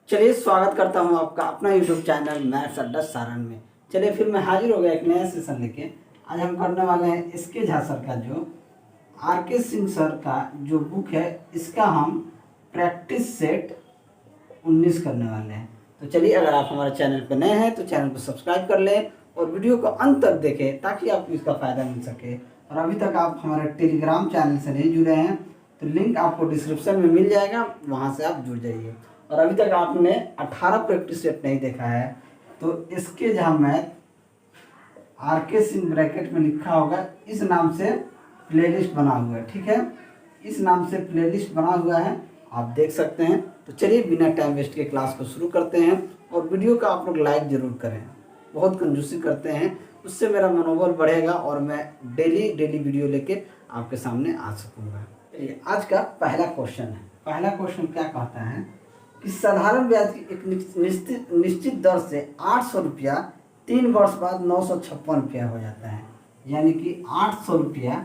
चलिए स्वागत करता हूं आपका अपना यूट्यूब चैनल मैथ्स अड्डा सारण में। चलिए फिर मैं हाजिर हो गया एक नया सेशन लेके। आज हम करने वाले हैं एसके झा सर का जो आर.के. सिंह सर का जो बुक है, इसका हम प्रैक्टिस सेट 19 करने वाले हैं। तो चलिए, अगर आप हमारे चैनल पर नए हैं तो चैनल को सब्सक्राइब कर लें और वीडियो को अंत तक देखें ताकि आपको इसका फ़ायदा मिल सके। और अभी तक आप हमारे टेलीग्राम चैनल से नहीं जुड़े हैं तो लिंक आपको डिस्क्रिप्शन में मिल जाएगा, वहाँ से आप जुड़ जाइए। और अभी तक आपने 18 प्रैक्टिस सेट नहीं देखा है तो इसके जहाँ मैथ आर.के. सिंह ब्रैकेट में लिखा होगा, इस नाम से प्लेलिस्ट बना हुआ है। ठीक है, इस नाम से प्लेलिस्ट बना हुआ है, आप देख सकते हैं। तो चलिए बिना टाइम वेस्ट के क्लास को शुरू करते हैं। और वीडियो का आप लोग लाइक ज़रूर करें, बहुत कंजूसी करते हैं, उससे मेरा मनोबल बढ़ेगा और मैं डेली वीडियो लेके आपके सामने आ सकूँगा। चलिए, आज का पहला क्वेश्चन है। पहला क्वेश्चन क्या कहता है कि साधारण ब्याज की एक निश्चित दर से 800 रुपया 3 वर्ष बाद 956 रुपया हो जाता है। यानी कि 800 रुपया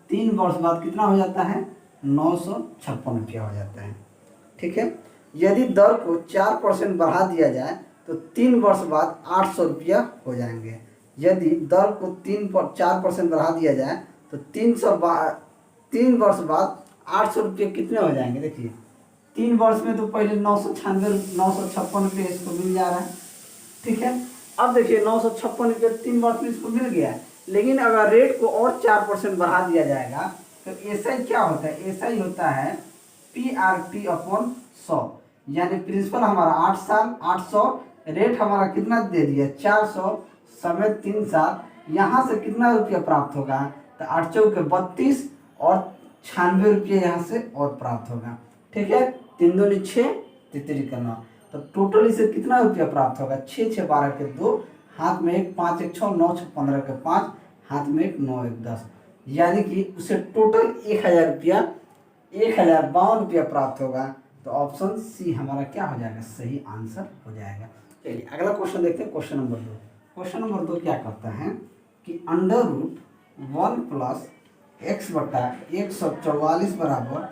3 वर्ष बाद कितना हो जाता है? 956 रुपया हो जाता है। ठीक है, यदि दर को 4% बढ़ा दिया जाए तो 3 वर्ष बाद 800 रुपया हो जाएंगे। यदि दर को 4% बढ़ा दिया जाए तो 3 वर्ष बाद 800 रुपये कितने हो जाएंगे? देखिए, 3 वर्ष में तो पहले 956 रुपये इसको मिल जा रहा है। ठीक है, अब देखिए 956 रुपये 3 वर्ष में इसको मिल गया है, लेकिन अगर रेट को और 4% बढ़ा दिया जाएगा तो ऐसा ही क्या होता है? ऐसा ही होता है PRT अपॉन 100। यानी प्रिंसिपल हमारा 8 साल 800, रेट हमारा कितना दे दिया? 400, समय 3 साल। यहाँ से कितना रुपया प्राप्त होगा? तो 8 चौके 32 और 96 रुपये यहाँ से और प्राप्त होगा। ठीक है, 3 दूनी 6, तितरी का 9, तो टोटल इसे कितना रुपया प्राप्त होगा? 6 6 12 के 2, हाथ में 1 5 1 6 9 6 15 के 5, हाथ में 1 9 1 10। यानी कि उसे टोटल 1000 रुपया 1052 रुपया प्राप्त होगा। तो ऑप्शन सी हमारा क्या हो जाएगा? सही आंसर हो जाएगा। चलिए अगला क्वेश्चन देखते हैं, क्वेश्चन नंबर 2। क्वेश्चन नंबर 2 क्या कहता है कि √1 प्लस x बटा 144 बराबर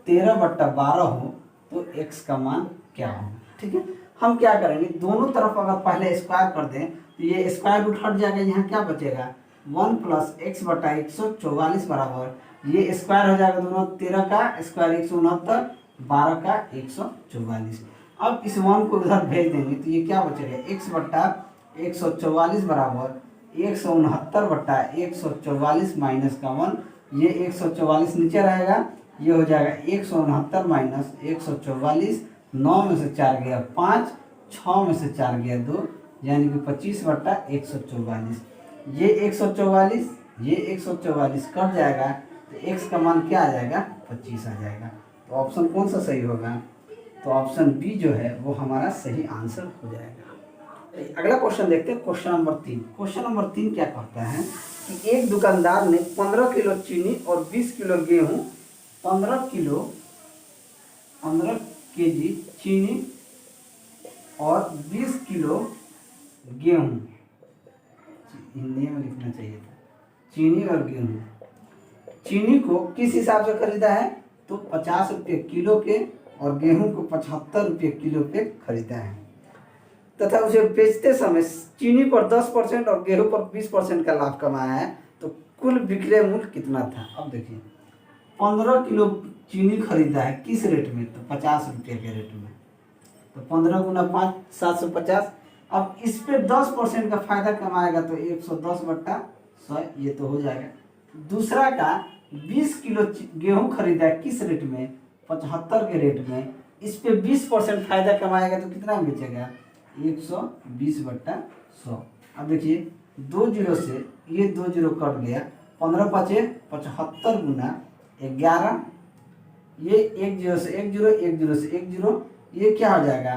13/12 हो तो x का मान क्या होगा? ठीक है, हम क्या करेंगे, दोनों तरफ अगर पहले स्क्वायर कर दें तो ये स्क्वायर रूट हट जाएगा, यहाँ क्या बचेगा? 1 प्लस x बटा 144 बराबर, ये स्क्वायर हो जाएगा दोनों, 13 का स्क्वायर 169, 12 का 144। अब इस 1 को उधर भेज देंगे तो ये क्या बचेगा? x बटा 144 बराबर 169 बटा 144 माइनस का 1, ये 144 नीचे रहेगा, ये हो जाएगा 169 माइनस 144, 9 में से 4 गया 5, 6 में से 4 गया 2, यानी कि 25 बटा 144। ये 144 ये 144 कट जाएगा तो x का मान क्या आ जाएगा? 25 आ जाएगा। तो ऑप्शन कौन सा सही होगा? तो ऑप्शन बी जो है वो हमारा सही आंसर हो जाएगा। अगला क्वेश्चन देखते हैं, क्वेश्चन नंबर 3। क्वेश्चन नंबर 3 क्या कहता है कि एक दुकानदार ने 15 किलो चीनी और 20 किलो गेहूँ 15 केजी चीनी और 20 किलो गेहूँ, हिंदी में लिखना चाहिए था, चीनी और गेहूँ, चीनी को किस हिसाब से खरीदा है? तो 50 रुपये किलो के, और गेहूं को 75 रुपये किलो पे खरीदा है, तथा उसे बेचते समय चीनी पर 10% और गेहूं पर 20% का लाभ कमाया है। तो कुल विक्रय मूल्य कितना था? अब देखिए, 15 किलो चीनी खरीदा है किस रेट में? तो 50 रुपये के रेट में। तो 15 गुना 5 750। अब इस पे 10% का फायदा कमाएगा तो 110 बट्टा 100, ये तो हो जाएगा। दूसरा का 20 किलो गेहूं खरीदा है किस रेट में? 75 के रेट में। इस पे 20% फायदा कमाएगा तो कितना बेचेगा? 120 बट्टा 100। अब देखिए, 2 जीरो से ये 2 जीरो कट गया, 15 5 75 गुना 11, ये 1 जीरो से 1 जीरो, 1 जीरो से 1 जीरो, ये क्या हो जाएगा?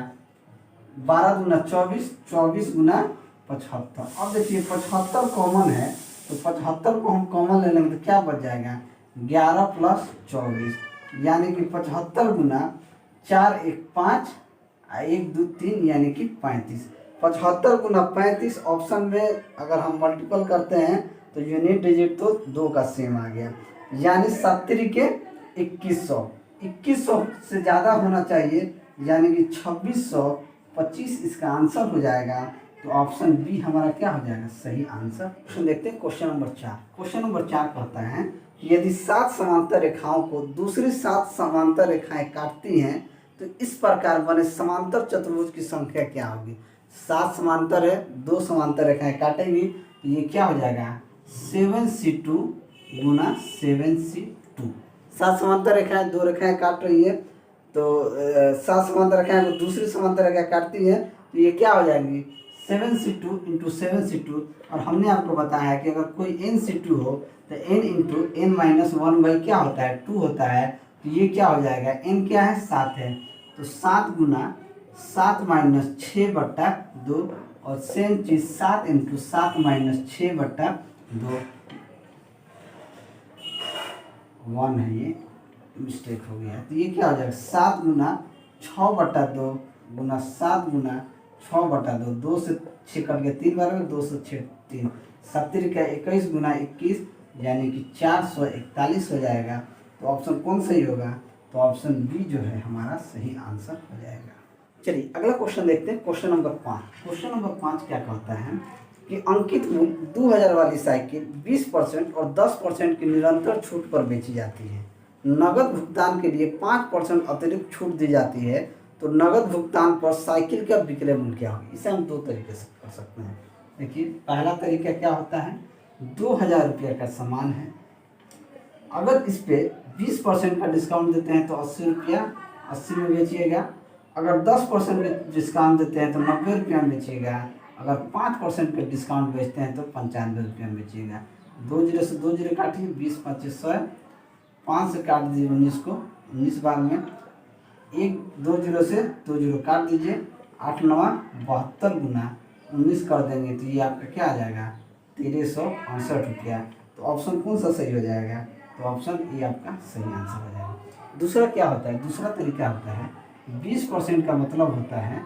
12 गुना 24, 24 गुना 75। अब देखिए 75 कॉमन है तो 75 को हम कॉमन ले लेंगे तो क्या बच जाएगा? 11 प्लस 24, यानी कि 75 गुना 4 1 5, 1 2 3, यानी कि 35। 75 गुना 35, ऑप्शन में अगर हम मल्टीपल करते हैं तो यूनिट डिजिट तो 2 का सेम आ गया, यानी 7 के 2100 से ज़्यादा होना चाहिए यानी कि 2625 इसका आंसर हो जाएगा। तो ऑप्शन बी हमारा क्या हो जाएगा सही आंसर। क्वेश्चन देखते हैं क्वेश्चन नंबर 4। क्वेश्चन नंबर 4 कहता है कि यदि 7 समांतर रेखाओं को दूसरी 7 समांतर रेखाएं काटती हैं तो इस प्रकार बने समांतर चतुर्भुज की संख्या क्या होगी। 7 समांतर है, 2 समांतर रेखाएं काटेंगी तो ये क्या हो जाएगा 7c2 गुना 7c2। 7 समांतर रेखाएं 2 रेखाएं काट रही है तो 7 समांतर रेखाएं को दूसरी समांतर रेखा काटती है तो ये क्या हो जाएगी 7c2 इंटू 7c2। और हमने आपको बताया है कि अगर कोई n c2 हो तो n इंटू n माइनस 1 क्या होता है 2 होता है। तो ये क्या हो जाएगा n क्या है 7 है तो 7 गुना 7 माइनस 6/2 और सेम चीज 7 इंटू 7 माइनस 6/2 1 है, ये मिस्टेक हो गया। तो ये क्या हो जाएगा 7 गुना 6/2 गुना 7 गुना 6/2 2 से 6 कट गया 3 बार में 2 से 6 3 70 का 21 गुना 21 यानी कि 441 हो जाएगा। तो ऑप्शन कौन सही होगा तो ऑप्शन बी जो है हमारा सही आंसर हो जाएगा। चलिए अगला क्वेश्चन देखते हैं क्वेश्चन नंबर 5। क्वेश्चन नंबर 5 क्या कहता है कि अंकित मूल्य 2000 वाली साइकिल 20% और 10% की निरंतर छूट पर बेची जाती है। नगद भुगतान के लिए 5% अतिरिक्त छूट दी जाती है तो नगद भुगतान पर साइकिल का विक्रय मूल्य क्या होगा। इसे हम 2 तरीके से कर सकते हैं। देखिए पहला तरीका क्या होता है 2000 रुपये का सामान है, अगर इस पे 20% का डिस्काउंट देते हैं तो 80 रुपया 80 में बेचिएगा। अगर 10% का डिस्काउंट देते हैं तो 90 रुपया में बेचिएगा। अगर 5% का डिस्काउंट बेचते हैं तो 95 रुपया में बेचिएगा। 2 जीरो से 2 जीरो काटिए 20 25 100, 5 से काट दीजिए 19 को 19 बार में 1 2 जीरो से 2 जीरो काट दीजिए 8 9 72 गुना 19 कर देंगे तो ये आपका क्या आ जाएगा 1368 रुपया। तो ऑप्शन कौन सा सही हो जाएगा तो ऑप्शन ए आपका सही आंसर हो जाएगा। दूसरा क्या होता है दूसरा तरीका होता है 20% का मतलब होता है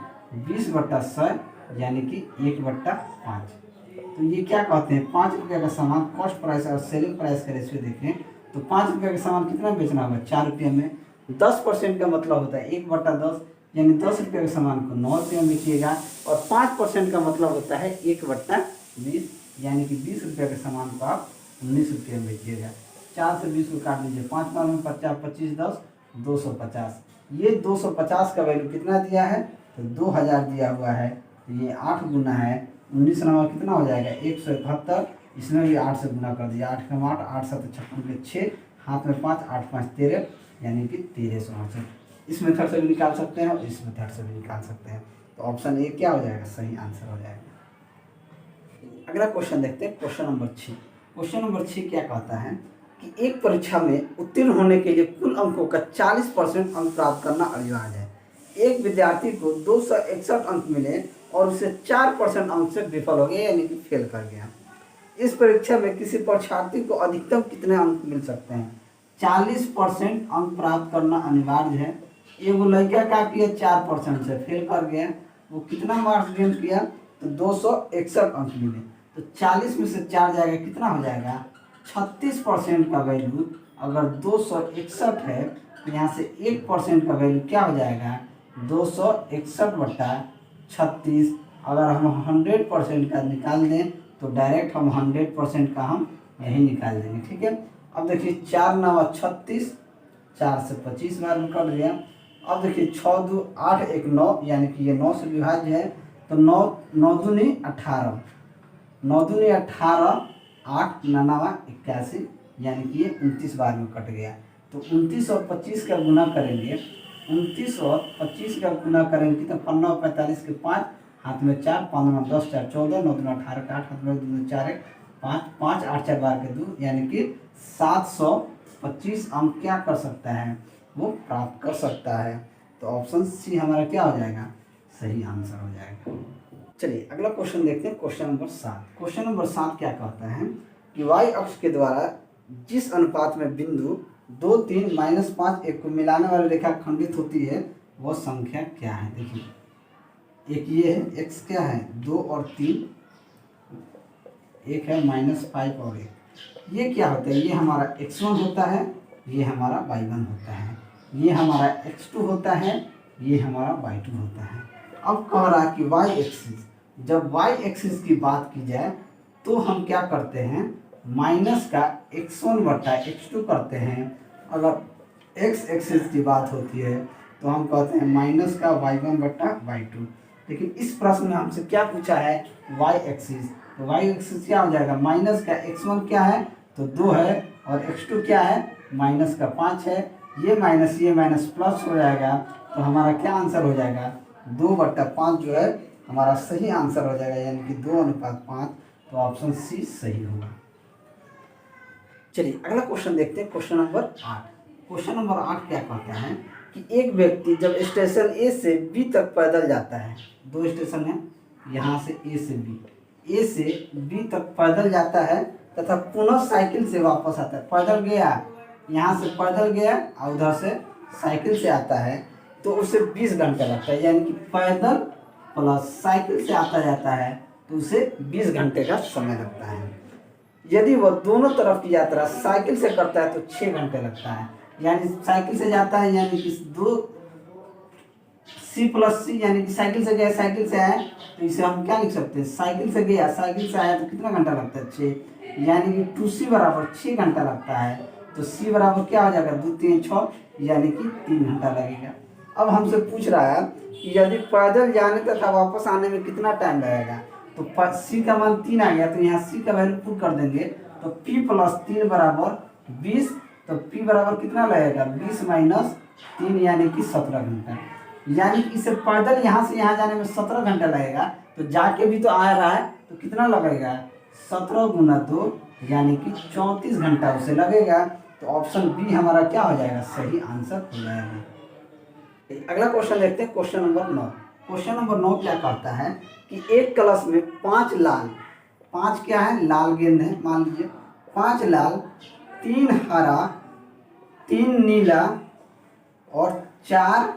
20/100 यानी कि 1/5। तो ये क्या कहते हैं 5 रुपये का सामान कॉस्ट प्राइस और सेलिंग प्राइस का रेशियो देखें तो 5 रुपये का सामान कितना बेचना होगा 4 रुपये में। 10% का मतलब होता है 1/10 यानी 10 रुपये के सामान को 9 रुपये में बेचिएगा। और 5% का मतलब होता है 1/20 यानी कि 20 रुपये के सामान को आप 19 रुपये में बेचिएगा। 4 से 20 को काट लीजिए 5 बार में 50 25 10 250। ये 250 का वैल्यू कितना दिया है तो 2000 दिया हुआ है। तो ये 8 गुना है 19 नंबर कितना हो जाएगा 171। इसमें भी 8 से गुना कर दिया 8 का 8 8 7 56 के 6 हाथ में 5 8 5 13 यानी कि 1368। इस मेथड से भी निकाल सकते हैं और इस मेथड से भी निकाल सकते हैं। तो ऑप्शन ए क्या हो जाएगा सही आंसर हो जाएगा। अगला क्वेश्चन देखते हैं क्वेश्चन नंबर 6। क्वेश्चन नंबर 6 क्या कहता है कि एक परीक्षा में उत्तीर्ण होने के लिए कुल अंकों का 40% अंक प्राप्त करना अनिवार्य है। एक विद्यार्थी को 261 अंक मिले और उसे 4% अंक से विफल हो गया यानी कि फेल कर गया। इस परीक्षा में किसी परीक्षार्थी को अधिकतम कितने अंक मिल सकते हैं 40% अंक प्राप्त करना अनिवार्य है। एगो लड़का का किया 4% से फेल कर गया, वो कितना मार्क्स गेन किया तो 261 अंक मिले। तो 40 में से 4 जाएगा कितना हो जाएगा 36% का वैल्यू। अगर 261 है तो यहाँ से 1% का वैल्यू क्या हो जाएगा 261/36। अगर हम 100% का निकाल दें तो डायरेक्ट हम 100% का हम यही निकाल देंगे। ठीक है अब देखिए 4 9 36 4 से 25 बार निकल गया। अब देखिए 6 2 8 1 9 यानी कि ये 9 से विभाज्य है तो 9 9 दूनी 18 9 दूनी 18 8 9 81 यानी कि ये 29 बार में कट गया। तो 29 और 25 का गुना करेंगे 29 और 25 का गुना करेंगे तो 15 45 के 5 हाथ में 4 15 10 4 14 9 2 18 का 8 हाथ में 2 4 1 5 5 8 4 बार के 2 यानी कि 725 अंक क्या कर सकता है वो प्राप्त कर सकता है। तो ऑप्शन सी हमारा क्या हो जाएगा सही आंसर हो जाएगा। चलिए अगला क्वेश्चन देखते हैं क्वेश्चन नंबर 7। क्वेश्चन नंबर 7 क्या कहता है कि y अक्ष के द्वारा जिस अनुपात में बिंदु 2 3 -5 1 को मिलाने वाली रेखा खंडित होती है वह संख्या क्या है। देखिए एक ये है x क्या है 2 और 3 एक है -5 और 1। ये क्या होता है ये हमारा x1 होता है ये हमारा y1 होता है। ये हमारा x2 होता है ये हमारा y2 होता है। अब कह रहा है कि y एक्सिस, जब y एक्सिस की बात की जाए तो हम क्या करते हैं, माइनस का x1 बटा x2 करते हैं। अगर x एक्सिस की बात होती है तो हम कहते हैं माइनस का y1 बटा y2। लेकिन इस प्रश्न में हमसे क्या पूछा है, y एक्सिस, तो y एक्सिस क्या हो जाएगा, माइनस का x1 क्या है तो 2 है और x2 क्या है माइनस का 5 है। ये माइनस प्लस हो जाएगा, तो हमारा क्या आंसर हो जाएगा, 2/5 जो है हमारा सही आंसर हो जाएगा, यानी कि 2:5। तो ऑप्शन सी सही होगा। चलिए अगला क्वेश्चन देखते हैं, क्वेश्चन नंबर 8। क्वेश्चन नंबर 8 क्या कहता है कि एक व्यक्ति जब स्टेशन ए से बी तक पैदल जाता है, 2 स्टेशन है यहाँ से ए से बी तक पैदल जाता है तथा पुनः साइकिल से वापस आता है। पैदल गया, यहाँ से पैदल गया और उधर से साइकिल से आता है, तो उसे 20 घंटा लगता है, यानी कि पैदल प्लस साइकिल से आता जाता है तो उसे 20 घंटे का समय लगता है। यदि वह दोनों तरफ की यात्रा साइकिल से करता है तो 6 घंटे लगता है। यानी साइकिल से जाता है, यानी कि 2 C प्लस C, यानी कि साइकिल से गया साइकिल से आया, तो इसे हम क्या लिख सकते हैं, साइकिल से गया साइकिल से आया तो कितना घंटा लगता है, 6, यानी कि 2C बराबर 6 घंटा लगता है। तो C बराबर क्या हो जाएगा, 2 3 6, यानी कि 3 घंटा लगेगा। अब हमसे पूछ रहा है कि यदि पैदल जाने तथा वापस आने में कितना टाइम लगेगा, तो C का मान 3 आ गया, तो यहाँ C का वैल्यू पुट कर देंगे, तो P प्लस 3 बराबर 20, तो P बराबर कितना लगेगा, 20 माइनस 3, यानी कि 17 घंटा। यानी कि इसे पैदल यहाँ से यहाँ जाने में 17 घंटा लगेगा, तो जाके भी तो आ रहा है, तो कितना लगेगा, 17 गुना 2, यानी कि 34 घंटा उसे लगेगा। तो ऑप्शन बी हमारा क्या हो जाएगा, सही आंसर हो जाएगा। अगला क्वेश्चन देखते हैं, क्वेश्चन नंबर 9। क्वेश्चन नंबर 9 क्या कहता है कि एक कलश में 5 लाल, 5 क्या है, लाल गेंद है, मान लीजिए 5 लाल, 3 हरा, 3 नीला और 4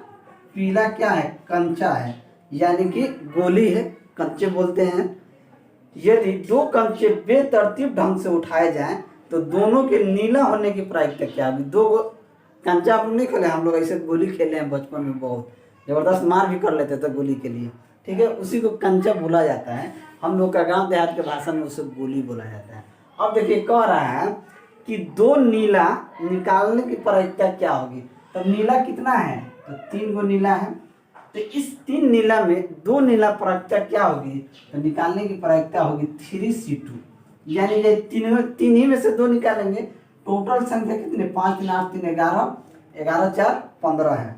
पीला क्या है, कंचा है, यानी कि गोली है, कंचे बोलते हैं। यदि 2 कंचे बेतरतीब ढंग से उठाए जाएं तो दोनों के नीला होने की प्रायिकता क्या होगी। 2 कंचा आप लोग नहीं खेले, हम लोग ऐसे गोली खेले हैं बचपन में, बहुत ज़बरदस्त मार भी कर लेते थे गोली के लिए, ठीक है, उसी को कंचा बोला जाता है। हम लोग का गांव देहात के भाषा में उसे गोली बोला जाता है। अब देखिए कह रहा है कि 2 नीला निकालने की प्रायिकता क्या होगी, तो नीला कितना है, तो 3 गो नीला है, तो इस 3 नीला में 2 नीला प्रायिकता क्या होगी, तो निकालने की प्रायिकता होगी 3C2, यानी ये तीन ही में से 2 निकालेंगे। टोटल संख्या कितनी, 5 3 8 3 11, 11 4 15 है,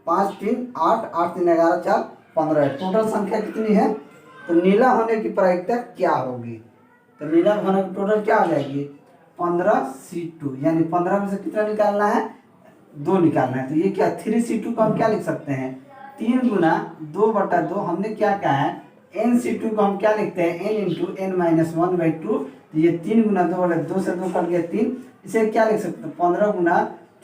5 3 8 8 3 11 4 15 है, टोटल संख्या कितनी है, तो नीला होने की प्रायिकता क्या होगी, तो नीला होने की टोटल क्या हो जाएगी, 15C2, यानी 15 में से कितना निकालना है, 2 निकालना है। तो ये क्या 3C2 को हम क्या लिख सकते हैं, 3 गुना 2/2, हमने क्या कहा है, NC2 को हम क्या लिखते हैं, n इंटू n माइनस 1/2, तो ये 3 गुना 2/2 से 2 कट गया 3, इसे क्या लिख सकते हैं, 15 गुना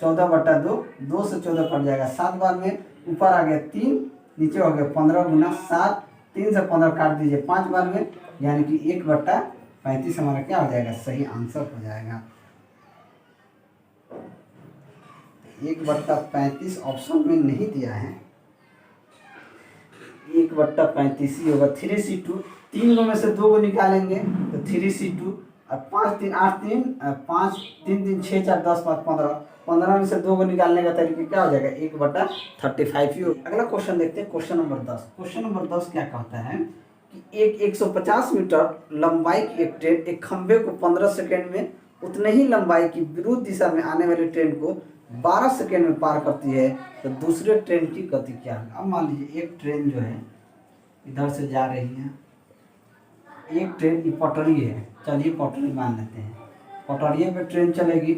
14/2, 2 से 14 कट जाएगा 7 बार में, ऊपर आ गया 3, नीचे हो गया 15 गुना 7, 3 से 15 काट दीजिए 5 बार में, यानी कि 1/35 हमारा क्या हो जाएगा, सही आंसर हो जाएगा। 1/35 ऑप्शन में नहीं दिया है, 1/35 ही होगा। 3C2, 3 गो में से 2 गो निकालेंगे तो 3C2, और 5 3 8 3 5 3 3 6 4 10 5 15, 15 में से 2 गो निकालने का तरीका क्या हो जाएगा, 1/35 ही होगा। अगला क्वेश्चन देखते हैं, क्वेश्चन नंबर 10। क्वेश्चन नंबर 10 क्या कहता है कि एक 150 मीटर लंबाई की एक ट्रेन एक खंभे को 15 सेकेंड में उतने ही लंबाई की विरुद्ध दिशा में आने वाली ट्रेन को 12 सेकेंड में पार करती है, तो दूसरे ट्रेन की गति क्या है। अब मान लीजिए एक ट्रेन जो है इधर से जा रही है, एक ट्रेन की पटरी है, चलिए पटरी मान लेते हैं, पटरिए पे ट्रेन चलेगी,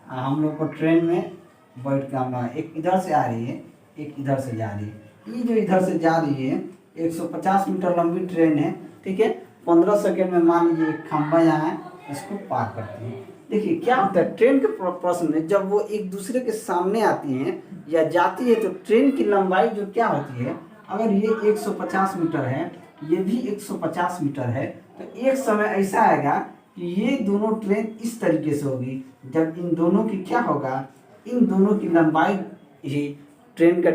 हम लोग को ट्रेन में बैठ के हम, एक इधर से आ रही है एक इधर से जा रही है। ये जो इधर से जा रही है 150 मीटर लंबी ट्रेन है, ठीक है, 15 सेकेंड में मान लीजिए एक खंभा यहाँ है, इसको पार करती है। देखिए क्या होता है ट्रेन के प्रश्न में, जब वो एक दूसरे के सामने आती हैं या जाती है तो ट्रेन की लंबाई जो क्या होती है, अगर ये 150 मीटर है, ये भी 150 मीटर है, तो एक समय ऐसा आएगा कि ये दोनों ट्रेन इस तरीके से होगी, जब इन दोनों की क्या होगा, इन दोनों की लंबाई ही ट्रेन का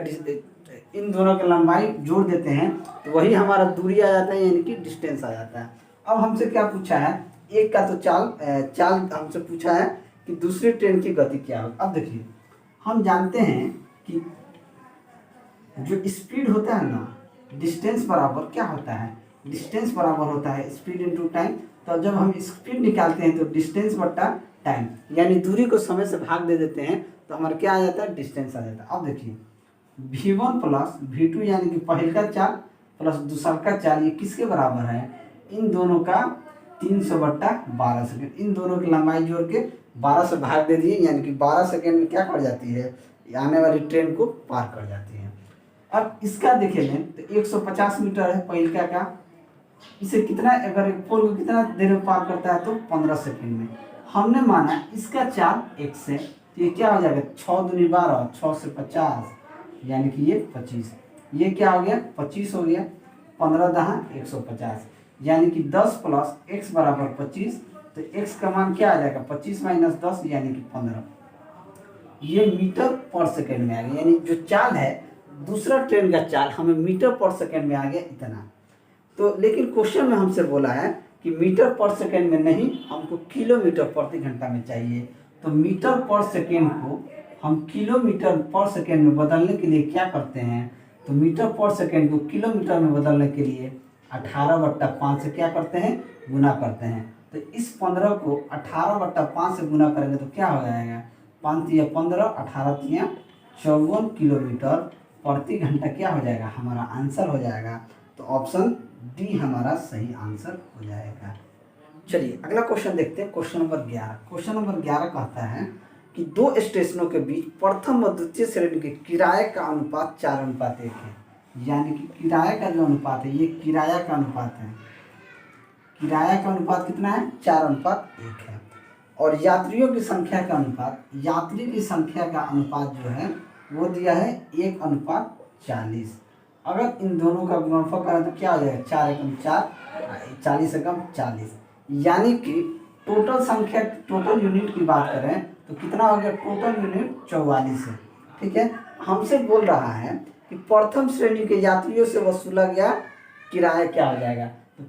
इन दोनों की लंबाई जोड़ देते हैं तो वही हमारा दूरी आ जाता है, यानी कि डिस्टेंस आ जाता है। अब हमसे क्या पूछा है, एक का तो चाल हमसे पूछा है कि दूसरी ट्रेन की गति क्या हो। अब देखिए हम जानते हैं कि जो स्पीड होता है ना, डिस्टेंस बराबर क्या होता है, डिस्टेंस बराबर होता है स्पीड इनटू टाइम। तो जब हम स्पीड निकालते हैं तो डिस्टेंस बट्टा टाइम, यानी दूरी को समय से भाग दे देते हैं तो हमारा क्या आ जाता है, डिस्टेंस आ जाता है। अब देखिए v1 प्लस v2 यानी कि पहल का चाल प्लस दूसरा का चाल, ये किसके बराबर है, इन दोनों का 300/12 सेकेंड। इन दोनों की लंबाई जोड़ के 12 से भाग दे दिए, यानी कि 12 सेकेंड में क्या कर जाती है, आने वाली ट्रेन को पार कर जाती है। अब इसका देखेंगे तो 150 मीटर है पहिलका का, इसे कितना, अगर एक पोल को कितना देर में पार करता है तो 15 सेकेंड में। हमने माना इसका चाल x है तो ये क्या हो जाएगा, 6 दूनी 12, 6 से 50 यानी कि ये 25, ये क्या हो गया 25 हो गया, 15 दहा 150 यानी कि 10 प्लस x बराबर 25। तो x का मान क्या आ जाएगा, 25 माइनस 10 यानी कि 15, ये मीटर पर सेकेंड में आ गया। यानी जो चाल है दूसरा ट्रेन का चाल हमें मीटर पर सेकेंड में आ गया इतना। तो लेकिन क्वेश्चन में हमसे बोला है कि मीटर पर सेकेंड में नहीं, हमको किलोमीटर प्रति घंटा में चाहिए। तो मीटर पर सेकेंड को हम किलोमीटर पर सेकेंड में बदलने के लिए क्या करते हैं, तो मीटर पर सेकेंड को किलोमीटर में बदलने के लिए 18/5 से क्या करते हैं, गुना करते हैं। तो इस 15 को 18/5 से गुना करेंगे तो क्या हो जाएगा, 5 या 15, 18 या 54 किलोमीटर प्रति घंटा क्या हो जाएगा, हमारा आंसर हो जाएगा। तो ऑप्शन डी हमारा सही आंसर हो जाएगा। चलिए अगला क्वेश्चन देखते हैं, क्वेश्चन नंबर 11। क्वेश्चन नंबर 11 कहता है कि दो स्टेशनों के बीच प्रथम और द्वितीय श्रेणी के किराए का अनुपात 4:1 है। यानी कि किराए का जो अनुपात है ये किराया का अनुपात है, किराया का अनुपात कितना है, 4:1 है। और यात्रियों की संख्या का अनुपात, यात्री की संख्या का अनुपात जो है वो दिया है 1:40। अगर इन दोनों का गुणनफल करें तो क्या हो जाएगा, 4 एकम 4, 40 एकम 40। यानी कि टोटल संख्या, टोटल यूनिट की बात करें तो कितना हो गया, टोटल यूनिट 44 है। ठीक है, हमसे बोल रहा है कि प्रथम श्रेणी के यात्रियों से वसूला गया किराया क्या हो जाएगा। तो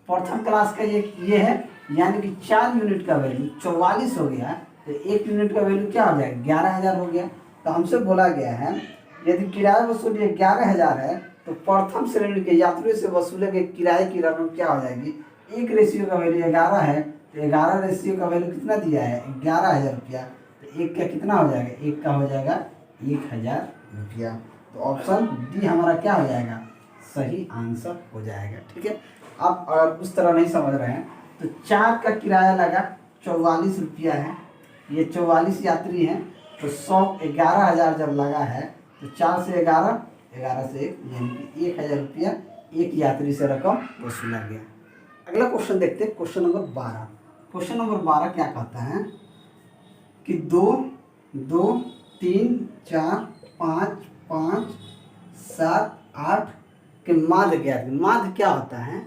प्रथम क्लास का ये है, यानी कि 4 यूनिट का वैल्यू 44 हो गया, तो 1 यूनिट का वैल्यू क्या हो जाएगा, 11,000 हो गया। तो हमसे बोला गया है यदि किराया वसूली 11,000 है तो प्रथम श्रेणी के यात्रियों से वसूले गए किराए की रकम क्या हो जाएगी, 1 रेशियो का वैल्यू 11 है तो 11 रेशियो का वैल्यू कितना दिया है, 11,000 रुपया। तो 1 का कितना हो जाएगा, 1 का हो जाएगा 1,000 रुपया। तो ऑप्शन डी हमारा क्या हो जाएगा, सही आंसर हो जाएगा। ठीक है, आप अगर उस तरह नहीं समझ रहे हैं तो 4 का किराया लगा 44 रुपया है, ये 44 यात्री हैं तो 11,000 जब लगा है तो 4 से 11, 11 से 1 यानी कि 1,000 रुपया एक यात्री से रकम वसूला गया। अगला क्वेश्चन देखते हैं, क्वेश्चन नंबर 12। क्वेश्चन नंबर 12 क्या कहता है कि 2, 2, 3, 4, 5, 5, 7, 8 के माध्य क्या है। माध्य क्या होता है,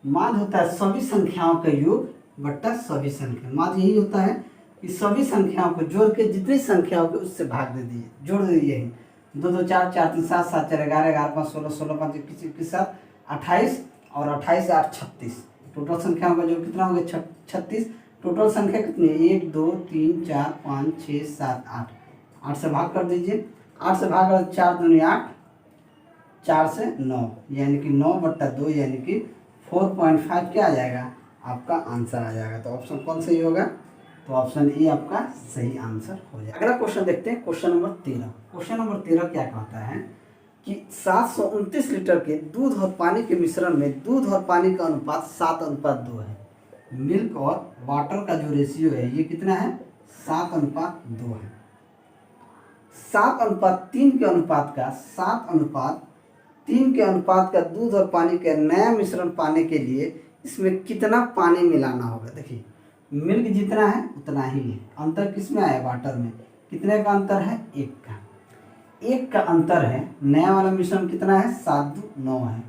माध्य होता है सभी संख्याओं का योग बट्टा सभी संख्या। माध्य यही होता है कि सभी संख्याओं को जोड़ के जितनी संख्या होगी उससे भाग दे दिए, जोड़ दे दिए हैं। 2, 2, 4, 4, 3, 7, 7, 4, 11, 11, 5, 16, 16, 5, 21, 21, 7, 28 और 28, 8, 36। टोटल संख्याओं का जो कितना हो गया, 36। टोटल संख्या कितनी है, 1, 2, 3, 4, 5, 6, 7, 8। 8 से भाग कर दीजिए, 8 से भाग कर 4 दूनी 8, 4 से 9 यानी कि 9/2 यानी कि 4.5 क्या आ जाएगा, आपका आंसर आ जाएगा। तो ऑप्शन कौन सही होगा, तो ऑप्शन ए आपका सही आंसर हो जाएगा। अगला क्वेश्चन देखते हैं, क्वेश्चन नंबर 13। क्वेश्चन नंबर 13 क्या कहता है कि 729 लीटर के दूध और पानी के मिश्रण में दूध और पानी का अनुपात 7:2 है। मिल्क और वाटर का जो रेशियो है ये कितना है, 7:2 है। 7:3 के अनुपात का 7:3 के अनुपात का दूध और पानी का नया मिश्रण पाने के लिए इसमें कितना पानी मिलाना होगा। देखिए मिल्क जितना है उतना ही है, अंतर किस में आया, वाटर में। कितने का अंतर है, 1 का, 1 का अंतर है। नया वाला मिश्रण कितना है, 7, 2, 9 है।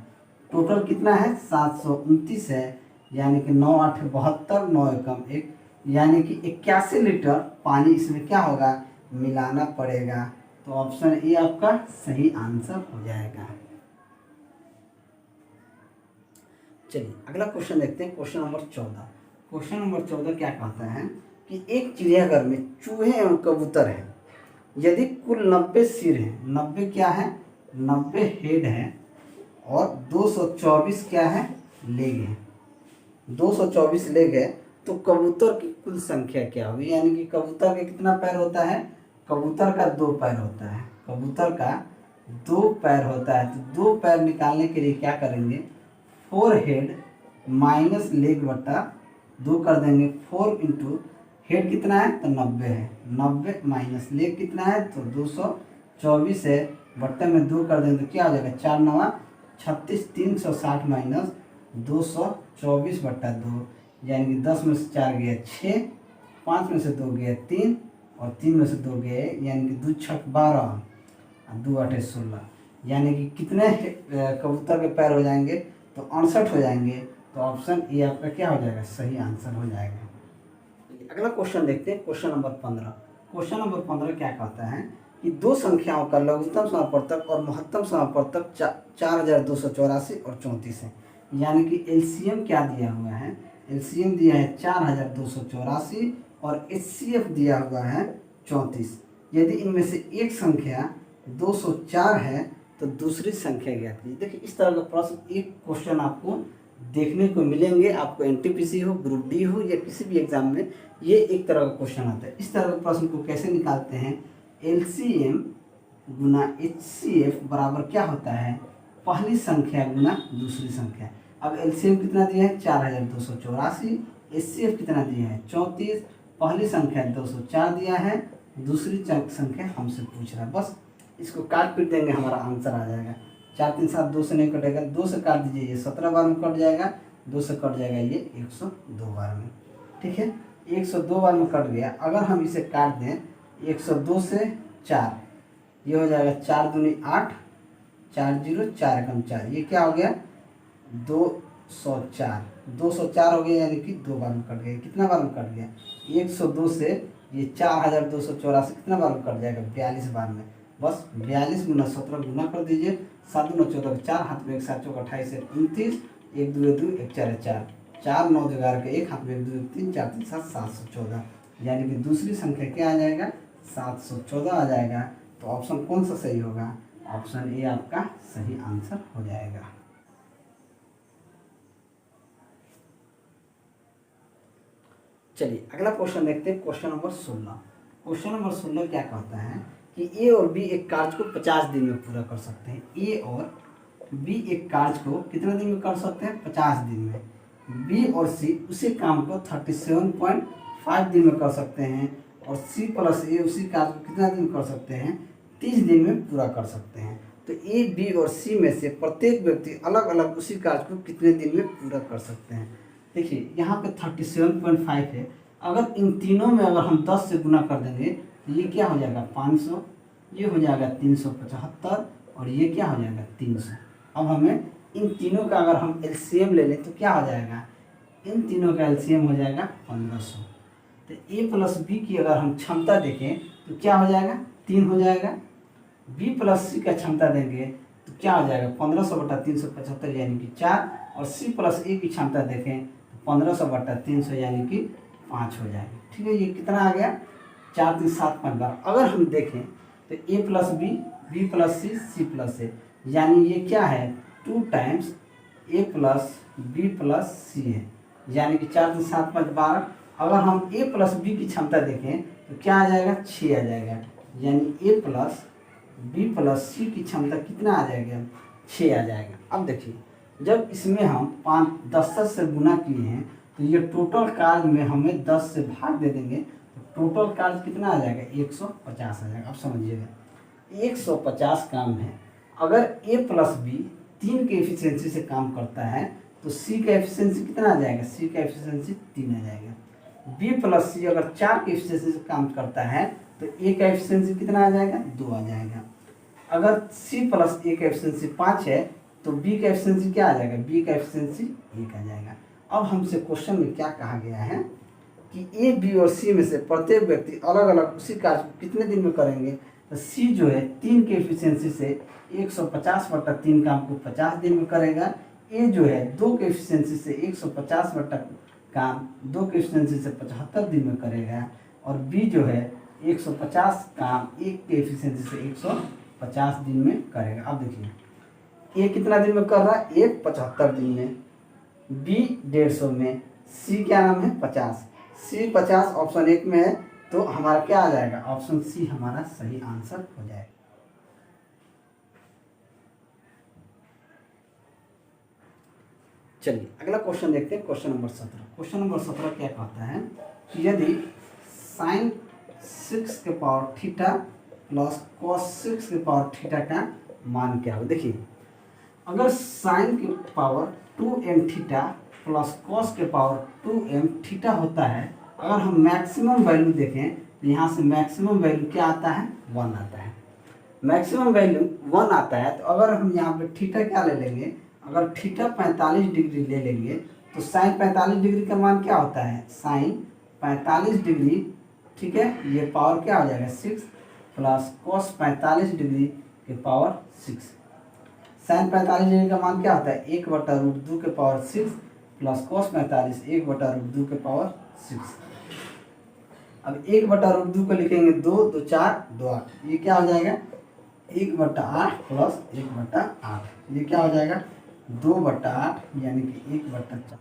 टोटल कितना है, 729 है, यानी कि 9, 8, 72, 9 एकम 1 यानी कि 81 लीटर पानी इसमें क्या होगा, मिलाना पड़ेगा। तो ऑप्शन ए आपका सही आंसर हो जाएगा। चलिए अगला क्वेश्चन देखते हैं, क्वेश्चन नंबर 14। क्वेश्चन नंबर 14 क्या कहता है कि एक चिड़ियाघर में चूहे एवं कबूतर हैं। यदि कुल 90 सिर हैं, 90 क्या है, 90 हेड है और 224 क्या है, लेग है, 224 लेग है, तो कबूतर की कुल संख्या क्या होगी? यानी कि कबूतर का कितना पैर होता है? कबूतर का 2 पैर होता है, कबूतर का 2 पैर होता है। तो 2 पैर निकालने के लिए क्या करेंगे, 4 हेड माइनस लेग बटा 2 कर देंगे। 4 इंटू हेड कितना है, तो 90 है, 90 माइनस लेग कितना है, तो 224 है, बट्टे में 2 कर देंगे तो क्या हो जाएगा, 4 9 36, 360 माइनस 224 बट्टा 2, यानी कि 10 में से 4 गया 6, 5 में से 2 गया 3 और 3 में से 2 गए, यानी कि 2 6 12 और 2 8 16, यानी कि कितने कबूतर के पैर हो जाएंगे, तो 68 हो जाएंगे। तो ऑप्शन ए आपका क्या हो जाएगा, सही आंसर हो जाएगा। अगला क्वेश्चन देखते हैं, क्वेश्चन नंबर 15। क्वेश्चन नंबर 15 क्या कहता है कि दो संख्याओं का लघुत्तम समापवर्तक और महत्तम समापवर्तक 4284 और 34 है। यानी कि एलसीएम क्या दिया हुआ है, एलसीएम दिया है 4284 और एचसीएफ दिया हुआ है 34। यदि इनमें से एक संख्या 204 है तो दूसरी संख्या ज्ञात कीजिए। देखिए इस तरह का प्रश्न एक क्वेश्चन आपको देखने को मिलेंगे, आपको एनटीपीसी हो, ग्रुप डी हो या किसी भी एग्जाम में ये एक तरह का क्वेश्चन आता है। इस तरह के प्रश्न को कैसे निकालते हैं, एलसीएम गुना एचसीएफ बराबर क्या होता है, पहली संख्या गुना दूसरी संख्या। अब एलसीएम कितना दिया है 4284, एचसीएफ कितना दिया है 34, पहली संख्या 204 दिया है, दूसरी संख्या हमसे पूछ रहा है। बस इसको काट पीट देंगे, हमारा आंसर आ जाएगा। 4 3 7 2 से नहीं कटेगा, 2 से काट दीजिए, ये 17 बार में कट जाएगा, 2 से कट जाएगा ये 102 बार में। ठीक है, 102 बार में कट गया। अगर हम इसे काट दें 102 से 4, ये हो जाएगा 4 दूनी 8, 4 0 4 एकम 4, ये क्या हो गया 204, 204 हो गया, यानी कि 2 बार में कट गया। कितना बार में कट गया, 102 से ये 4284 कितना बार में कट जाएगा 42 बार में। बस 42 गुना 17 गुना कर दीजिए, 7 गुना 14 4, हाथ में 1 7 चौक 28 से 29, 1 2 2 1 4 4, 4 9 11 के 1, हाथ में 1 2 3 4 3 7 714, यानी कि दूसरी संख्या क्या आ जाएगा 714 आ जाएगा। तो ऑप्शन कौन सा सही होगा, ऑप्शन ए आपका सही आंसर हो जाएगा। चलिए अगला क्वेश्चन देखते हैं, क्वेश्चन नंबर 16। क्वेश्चन नंबर 16 क्या कहता है कि ए और बी एक कार्य को 50 दिन में पूरा कर सकते हैं। ए और बी एक कार्य को कितने दिन में कर सकते हैं, 50 दिन में। बी और सी उसी काम को 37.5 दिन में कर सकते हैं और सी प्लस ए उसी कार्य को कितना दिन कर सकते हैं, 30 दिन में पूरा कर सकते हैं। तो ए बी और सी में से प्रत्येक व्यक्ति अलग अलग उसी कार्य को कितने दिन में पूरा कर सकते हैं। देखिए यहाँ पे 37.5 है, अगर इन तीनों में अगर हम 10 से गुना कर देंगे तो ये क्या हो जाएगा 500, ये हो जाएगा 375 और ये क्या हो जाएगा 300। अब हमें इन तीनों का अगर हम एलसीएम ले लें तो क्या हो जाएगा, इन तीनों का एलसीएम हो जाएगा 1500। तो ए प्लस बी की अगर हम क्षमता देखें तो क्या हो जाएगा 3 हो जाएगा। बी प्लस सी का क्षमता देंगे तो क्या हो जाएगा 1500 बटा 375 यानी कि 4, और सी प्लस ए की क्षमता देखें तो 1500 बटा 300 यानी कि 5 हो जाएगा। ठीक है, ये कितना आ गया 4 3 7 5 बार। अगर हम देखें तो ए प्लस बी, बी प्लस सी, सी प्लस ए, यानी ये क्या है 2 टाइम्स ए प्लस बी प्लस सी है, यानी कि 4 3 7 5 12। अगर हम ए प्लस बी की क्षमता देखें तो क्या आ जाएगा 6 आ जाएगा, यानी ए प्लस बी प्लस सी की क्षमता कितना आ जाएगा 6 आ जाएगा। अब देखिए जब इसमें हम 10 से गुना किए हैं तो ये टोटल कार्य में हमें 10 से भाग दे देंगे तो टोटल कार्य कितना आ जाएगा 150 आ जाएगा। अब समझिएगा 150 काम है। अगर ए प्लस बी 3 के एफिशिएंसी से काम करता है तो सी का एफिशिएंसी कितना आ जाएगा, सी का एफिशिएंसी 3 आ जाएगा। बी प्लस सी अगर 4 के एफिशिएंसी से काम करता है तो ए का एफिशिएंसी कितना आ जाएगा 2 आ जाएगा। अगर सी प्लस ए का एफिशिएंसी 5 है तो बी का एफिशिएंसी क्या आ जाएगा, बी का एफिशिएंसी 1 आ जाएगा। अब हमसे क्वेश्चन में क्या कहा गया है कि ए बी और सी में से प्रत्येक व्यक्ति अलग अलग उसी कार्य को कितने दिन में करेंगे, तो सी जो है 3 के एफिशिएंसी से 150/3 काम को 50 दिन में करेगा। ए जो है 2 के एफिशिएंसी से 150 काम 2 के एफिशिएंसी से 75 दिन में करेगा। और बी जो है 150 काम 1 के एफिशिएंसी से 150 दिन में करेगा। अब देखिए ए कितना दिन में कर रहा है, ए 75 दिन में, बी 150 में, सी क्या नाम है 50, सी 50 ऑप्शन 1 में है। तो हमारा क्या आ जाएगा, ऑप्शन सी हमारा सही आंसर हो जाएगा। चलिए अगला क्वेश्चन देखते हैं, क्वेश्चन नंबर 17। क्वेश्चन नंबर 17 क्या कहता है कि यदि साइन 6 के पावर थीटा प्लस कॉस 6 के पावर थीटा का मान क्या हो। देखिए अगर साइन की power 2m theta plus cos के पावर 2m थीटा होता है, अगर हम मैक्सिमम वैल्यू देखें तो यहाँ से मैक्सिमम वैल्यू क्या आता है, 1 आता है। मैक्सिमम वैल्यू 1 आता है, तो अगर हम यहाँ पे थीटा क्या ले लेंगे, अगर थीटा 45 डिग्री ले लेंगे तो साइन 45 डिग्री का मान क्या होता है, साइन 45 डिग्री, ठीक है, ये पावर क्या हो जाएगा 6 प्लस कॉस 45 डिग्री के पावर 6। साइन 45 डिग्री का मान क्या होता है, 1/√2 के पावर 6 प्लस कॉस 45 1/√2 के पावर 6। अब 1/√2 को लिखेंगे 2 2 4 2 8, ये क्या हो जाएगा 1/8 प्लस 1/8, ये क्या हो जाएगा 2/8 यानी कि 1/4।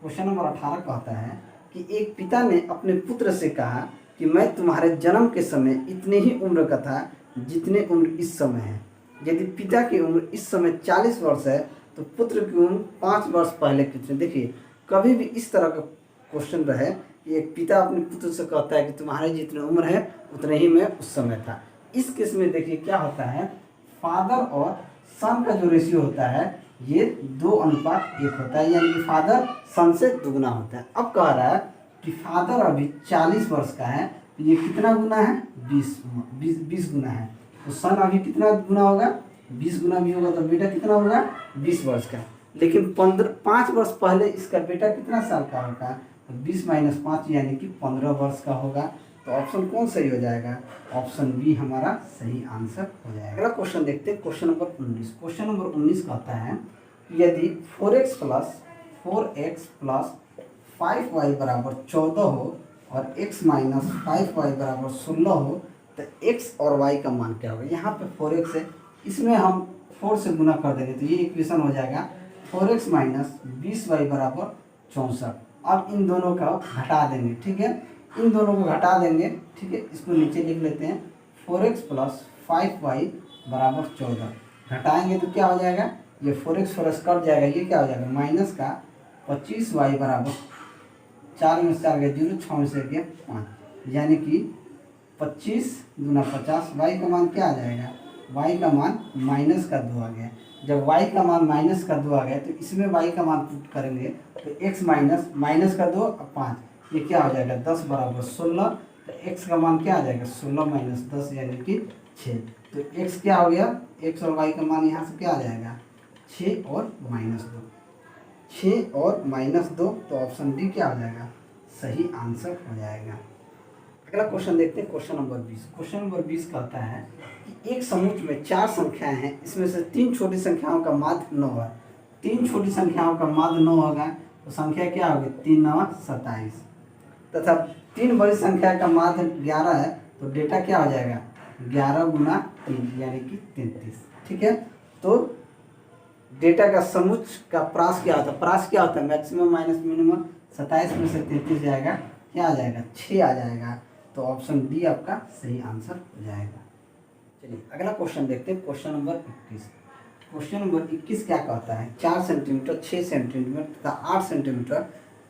क्वेश्चन नंबर 18 कहता है कि एक पिता ने अपने पुत्र से कहा कि मैं तुम्हारे जन्म के समय इतने ही उम्र का था जितने उम्र इस समय है। यदि पिता की उम्र इस समय 40 वर्ष है तो पुत्र की उम्र 5 वर्ष पहले कितने। देखिए कभी भी इस तरह का क्वेश्चन रहे, एक पिता अपने पुत्र से कहता है कि तुम्हारे जितने उम्र है उतने ही मैं उस समय था। इस केस में देखिए क्या होता है, फादर और सन का जो रेशियो होता है ये 2:1 होता है, यानी कि फादर सन से दुगना होता है। अब कह रहा है कि फादर अभी 40 वर्ष का है तो ये कितना गुना है, 20 गुना है। तो सन अभी कितना गुना होगा, 20 गुना भी होगा, तो बेटा कितना होगा 20 वर्ष का। लेकिन 5 वर्ष पहले इसका बेटा कितना साल का होगा, तो 20 - 5 यानी कि 15 वर्ष का होगा। तो ऑप्शन कौन सही हो जाएगा, ऑप्शन बी हमारा सही आंसर हो जाएगा। अगला क्वेश्चन देखते हैं, क्वेश्चन नंबर 19। क्वेश्चन नंबर 19 कहता है यदि 4x + 5y = 14 हो और x - 5y = 16 हो तो x और y का मान क्या होगा। यहाँ पे 4x है, इसमें हम 4 से गुना कर देंगे तो ये इक्वेशन हो जाएगा 4x - 20y = 64। अब इन दोनों का घटा देंगे, ठीक है, इन दोनों को घटा देंगे, ठीक है, इसको नीचे लिख लेते हैं 4x + 5y = 14। घटाएंगे तो क्या हो जाएगा, ये 4x कट जाएगा, ये क्या हो जाएगा माइनस का 25y = 4 में 4 गया 0, 6 में से गया 5, यानी कि 25 दूना 50, y का मान क्या आ जाएगा, y का मान -2 आ गया। जब y का मान -2 आ गया तो इसमें y का मान पुट करेंगे तो x - -2 और 5, ये क्या हो जाएगा 10 = 16। तो x का मान क्या आ जाएगा 16 - 10 यानी कि 6। तो x क्या हो गया, x और y का मान यहाँ से क्या आ जाएगा 6 और -2, 6 और -2। तो ऑप्शन डी क्या हो जाएगा, सही आंसर हो जाएगा। अगला क्वेश्चन देखते हैं, क्वेश्चन नंबर 20। क्वेश्चन नंबर 20 कहता है कि एक समूह में 4 संख्याएं हैं, इसमें से 3 छोटी संख्याओं का माध्य 9 है। 3 छोटी संख्याओं का माध्य 9 होगा तो संख्या क्या होगी 3 - 9 = 27, तथा 3 बड़ी संख्या का माध्य 11 है तो डेटा क्या हो जाएगा 11 × 3 यानी कि 33, ठीक है। तो डेटा का समुच्चय का प्रास क्या होता है, प्रास क्या होता है मैक्सिमम माइनस मिनिमम, 27 में से 33 जाएगा क्या आ जाएगा 6 आ जाएगा। तो ऑप्शन डी आपका सही आंसर हो जाएगा। चलिए अगला क्वेश्चन देखते हैं, क्वेश्चन नंबर 21। क्वेश्चन नंबर 21 क्या कहता है 4 सेंटीमीटर, 6 सेंटीमीटर तथा 8 सेंटीमीटर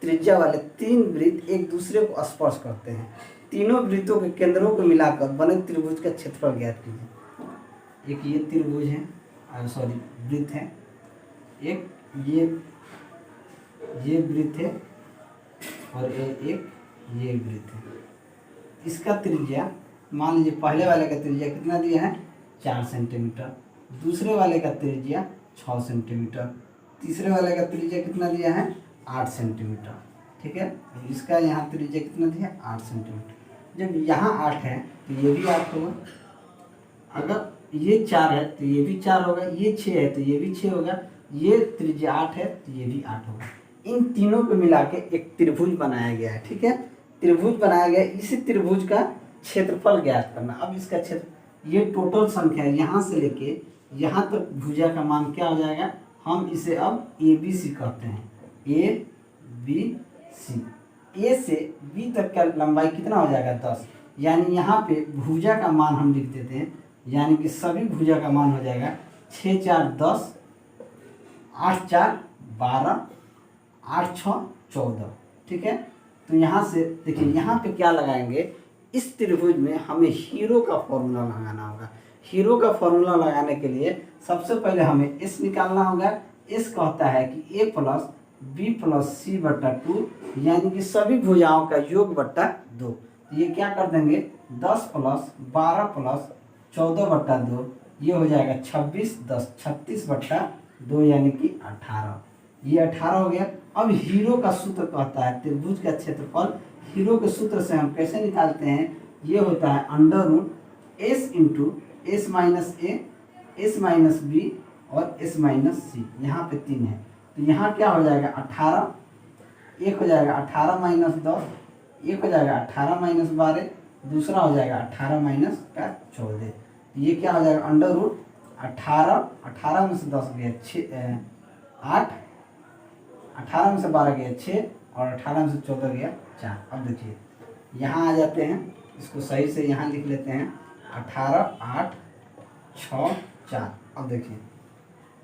त्रिज्या वाले 3 वृत्त एक दूसरे को स्पर्श करते हैं। तीनों वृत्तों के केंद्रों को मिलाकर बने त्रिभुज का क्षेत्रफल ज्ञात कीजिए। एक ये त्रिभुज है, सॉरी वृत्त है, एक ये वृत्त है और एक ये वृत्त है। इसका त्रिज्या मान लीजिए पहले वाले का त्रिज्या कितना दिया है 4 सेंटीमीटर, दूसरे वाले का त्रिज्या 6 सेंटीमीटर, तीसरे वाले का त्रिज्या कितना दिया है 8 सेंटीमीटर, ठीक है। इसका यहाँ त्रिज्या कितना दिया 8 सेंटीमीटर। जब यहाँ 8 है तो ये भी 8 होगा, अगर ये 4 है तो ये भी 4 होगा, ये 6 है तो ये भी 6 होगा, ये त्रिज्या 8 है तो ये भी 8 होगा। इन तीनों को मिला के एक त्रिभुज बनाया गया है। ठीक है, त्रिभुज बनाया गया, इसी त्रिभुज का क्षेत्रफल ज्ञात करना। अब इसका क्षेत्र, ये टोटल संख्या है, यहाँ से लेके यहाँ तक भुजा का मान क्या हो जाएगा, हम इसे अब ABC कहते हैं, ABC। ए से बी तक का लंबाई कितना हो जाएगा 10, यानी यहाँ पे भुजा का मान हम लिख देते हैं, यानी कि सभी भुजा का मान हो जाएगा 6 4 10, 8 4 12, 8 6 14। ठीक है, तो यहाँ से देखिए यहाँ पे क्या लगाएंगे, इस त्रिभुज में हमें हीरो का फॉर्मूला लगाना होगा। हीरो का फॉर्मूला लगाने के लिए सबसे पहले हमें एस निकालना होगा। एस कहता है कि A plus B plus C बट्टा 2, यानी कि सभी भुजाओं का योग बट्टा 2। ये क्या कर देंगे, 10 प्लस 12 प्लस 14 बट्टा 2, ये हो जाएगा 26, 10 36 बट्टा 2, यानी कि 18। ये 18 हो गया। अब हीरो का सूत्र कहता है त्रिभुज का क्षेत्रफल, हीरो के सूत्र से हम कैसे निकालते हैं, ये होता है under root S into S minus A, S minus B और एस माइनस सी। यहाँ पे 3 है तो यहाँ क्या हो जाएगा 18, एक हो जाएगा 18 माइनस 10, एक हो जाएगा 18 माइनस 12, दूसरा हो जाएगा 18 माइनस का 14। ये क्या हो जाएगा अंडर रूट 18 में से 10 गया 6 8, 18 में से 12 गया 6 और 18 में से 14 गया 4। अब देखिए यहाँ आ जाते हैं, इसको सही से यहाँ लिख लेते हैं 18 8 6 4। अब देखिए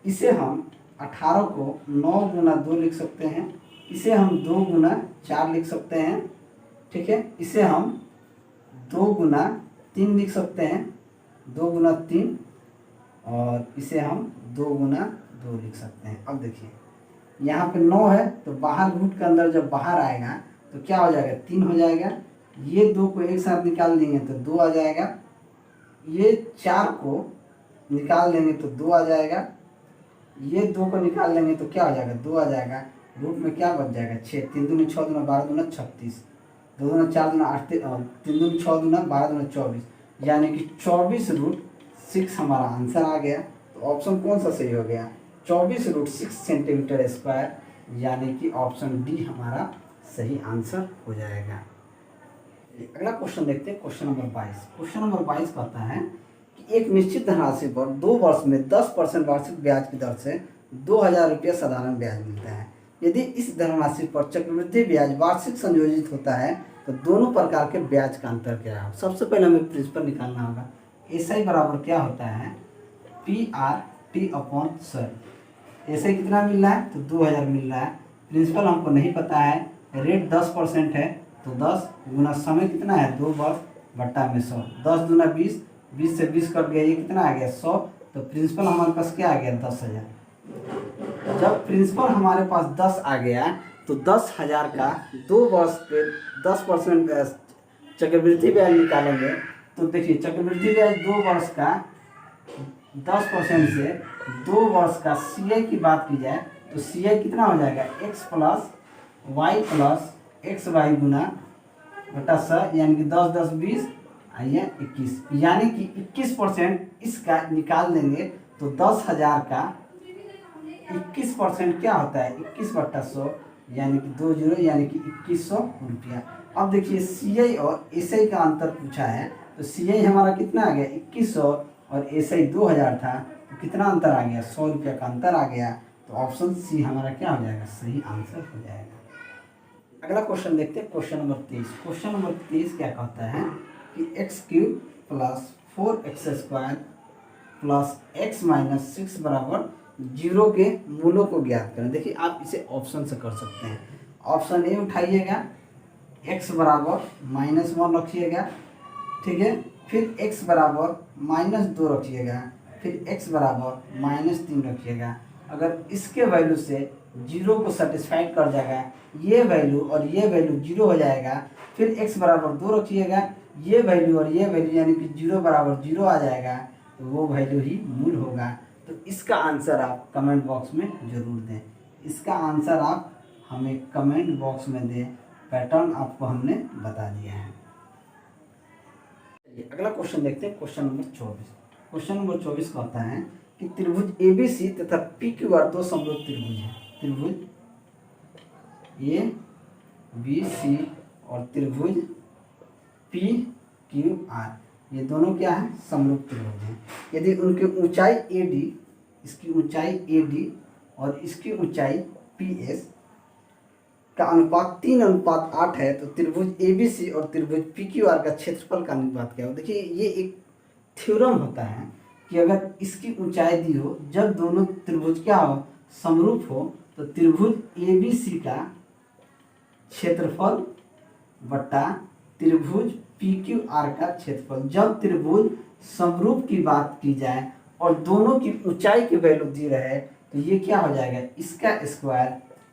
इसे हम 18 को 9 गुना 2 लिख सकते हैं, इसे हम 2 गुना 4 लिख सकते हैं। ठीक है, इसे हम 2 गुना 3 लिख सकते हैं, 2 गुना 3, और इसे हम 2 गुना 2 लिख सकते हैं। अब देखिए यहाँ पे 9 है तो बाहर रूट के अंदर जब बाहर आएगा तो क्या हो जाएगा 3 हो जाएगा, ये 2 को एक साथ निकाल देंगे तो 2 आ जाएगा, ये 4 को निकाल देंगे तो 2 आ जाएगा, ये 2 को निकाल लेंगे तो क्या हो जाएगा 2 आ जाएगा, रूट में क्या बच जाएगा 6, 3 दूनी 6 दूना 12 दूना 36, 2 दूना 4 दूना 8, 3 दूनी 6 दूना 12 दूना 24, यानी कि 24 रूट 6 हमारा आंसर आ गया। तो ऑप्शन कौन सा सही हो गया, 24 रूट 6 सेंटीमीटर स्क्वायर, यानी कि ऑप्शन डी हमारा सही आंसर हो जाएगा। अगला क्वेश्चन देखते हैं, क्वेश्चन नंबर 22। क्वेश्चन नंबर 22 कहता है कि एक निश्चित धनराशि पर 2 वर्ष में 10% वार्षिक ब्याज की दर से 2000 रुपया साधारण ब्याज मिलता है। यदि इस धनराशि पर चक्रवृद्धि ब्याज वार्षिक संयोजित होता है तो दोनों प्रकार के ब्याज का अंतर क्या है। सबसे पहले हमें प्रिंसिपल निकालना होगा। एसआई बराबर क्या होता है, PRT अपॉन सर। एसआई कितना मिल रहा है तो 2000 मिल रहा है, प्रिंसिपल हमको नहीं पता है, रेट 10% है तो 10 गुना समय कितना है 2 वर्ष बट्टा में 100, 10 दूना 20, 20 से 20 कट गया, ये कितना आ गया 100, तो प्रिंसिपल हमारे पास क्या आ गया 10,000। जब प्रिंसिपल हमारे पास 10 आ गया तो 10,000 का 2 वर्ष पे 10% चक्रवृद्धि ब्याज निकालेंगे। तो देखिए चक्रवृद्धि ब्याज 2 वर्ष का 10% से 2 वर्ष का CI की बात की जाए तो CI कितना हो जाएगा x plus Y plus X Y गुना बटा 100, यानी कि 10 10 20 आइए 21, यानी कि 21% इसका निकाल देंगे तो 10,000 का 21% क्या होता है 21 बट्टा 100, यानी कि 20, यानी कि 2100 रुपया। अब देखिए CI और SI का अंतर पूछा है तो CI हमारा कितना आ गया 2100 और SI 2000 था, तो कितना अंतर आ गया 100 रुपया का अंतर आ गया। तो ऑप्शन सी हमारा क्या हो जाएगा सही आंसर हो जाएगा। अगला क्वेश्चन देखते हैं, क्वेश्चन नंबर 23। क्वेश्चन नंबर 23 क्या कहता है कि x³ plus 4x² plus x minus 6 बराबर 0 के मूलों को ज्ञात करें। देखिए आप इसे ऑप्शन से कर सकते हैं। ऑप्शन ए उठाइएगा, x बराबर -1 रखिएगा, ठीक है, फिर x बराबर -2 रखिएगा, फिर x बराबर -3 रखिएगा। अगर इसके वैल्यू से 0 को सेटिस्फाइड कर जाएगा, ये वैल्यू और ये वैल्यू 0 हो जाएगा, फिर x बराबर 2 रखिएगा, ये वैल्यू और ये वैल्यू यानी कि 0 बराबर 0 आ जाएगा, तो वो वैल्यू ही मूल होगा। तो इसका आंसर आप कमेंट बॉक्स में ज़रूर दें, इसका आंसर आप हमें कमेंट बॉक्स में दें। पैटर्न आपको हमने बता दिया है। अगला क्वेश्चन देखते हैं, क्वेश्चन नंबर 24। क्वेश्चन नंबर 24 कहता है कि त्रिभुज ABC तथा PQR दो समरूप त्रिभुज है। त्रिभुज ABC और त्रिभुज PQR ये दोनों क्या है? समरूप त्रिभुज हैं। यदि उनकी ऊंचाई AD, इसकी ऊंचाई AD और इसकी ऊंचाई PS का अनुपात 3:8 है तो त्रिभुज ABC और त्रिभुज PQR का क्षेत्रफल का अनुपात क्या हो? देखिए ये एक थ्योरम होता है कि अगर इसकी ऊंचाई दी हो, जब दोनों त्रिभुज क्या हो? समरूप हो, तो त्रिभुज ABC का क्षेत्रफल बटा त्रिभुज PQR का क्षेत्रफल। जब त्रिभुज समरूप की बात की जाए और दोनों की ऊंचाई की वैल्यू दी रहे तो ये क्या हो जाएगा? इसका स्क्वायर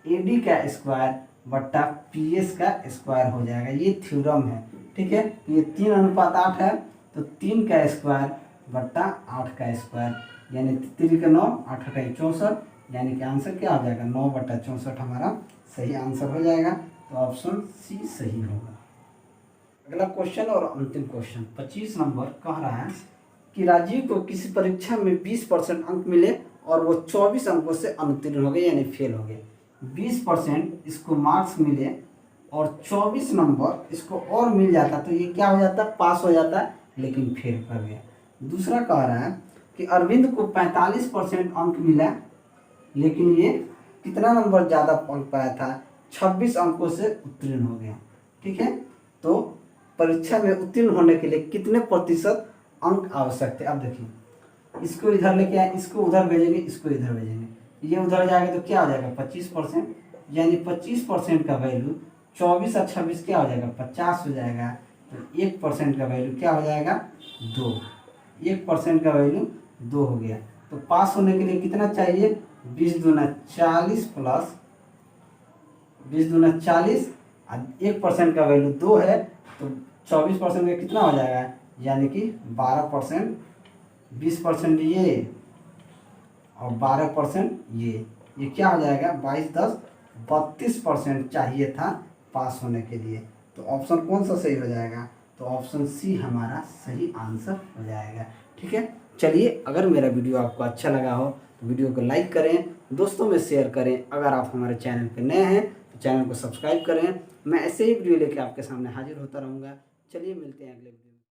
AD का स्क्वायर बट्टा PS का स्क्वायर हो जाएगा। ये थ्योरम है, ठीक है। ये 3:8 है तो 3 का स्क्वायर बट्टा 8 का स्क्वायर, यानी 3 का 9, 8 का 64, यानी कि आंसर क्या हो जाएगा? 9/64 हमारा सही आंसर हो जाएगा। तो ऑप्शन सी सही होगा। अगला क्वेश्चन और अंतिम क्वेश्चन 25 नंबर कह रहा है कि राजीव को किसी परीक्षा में 20% अंक मिले और वो 24 अंकों से अनुत्तीर्ण हो गए, यानी फेल हो गए। 20% इसको मार्क्स मिले और 24 नंबर इसको और मिल जाता तो ये क्या हो जाता? पास हो जाता, लेकिन फेल कर गया। दूसरा कह रहा है कि अरविंद को 45% अंक मिला, लेकिन ये कितना नंबर ज़्यादा अंक पाया था? 26 अंकों से उत्तीर्ण हो गया, ठीक है। तो परीक्षा में उत्तीर्ण होने के लिए कितने प्रतिशत अंक आवश्यक थे? अब देखिए, इसको इधर लेके आए, इसको उधर भेजेंगे, इसको इधर भेजेंगे, ये उधर जाएगा तो क्या हो जाएगा? 25%, यानी 25% का वैल्यू 24 और 26 क्या हो जाएगा? 50 हो जाएगा। तो 1% का वैल्यू क्या हो जाएगा? 2। 1% का वैल्यू 2 हो गया। तो पास होने के लिए कितना चाहिए? 20 दूना 40 प्लस 20 दूना 40, 1% का वैल्यू 2 है तो 24% का कितना हो जाएगा? यानी कि 12%, 20% ये और 12% ये क्या हो जाएगा? 22, 10, 32% चाहिए था पास होने के लिए। तो ऑप्शन कौन सा सही हो जाएगा? तो ऑप्शन सी हमारा सही आंसर हो जाएगा, ठीक है। चलिए, अगर मेरा वीडियो आपको अच्छा लगा हो तो वीडियो को लाइक करें, दोस्तों में शेयर करें। अगर आप हमारे चैनल पर नए हैं तो चैनल को सब्सक्राइब करें। मैं ऐसे ही वीडियो लेके आपके सामने हाजिर होता रहूँगा। चलिए, मिलते हैं अगले वीडियो।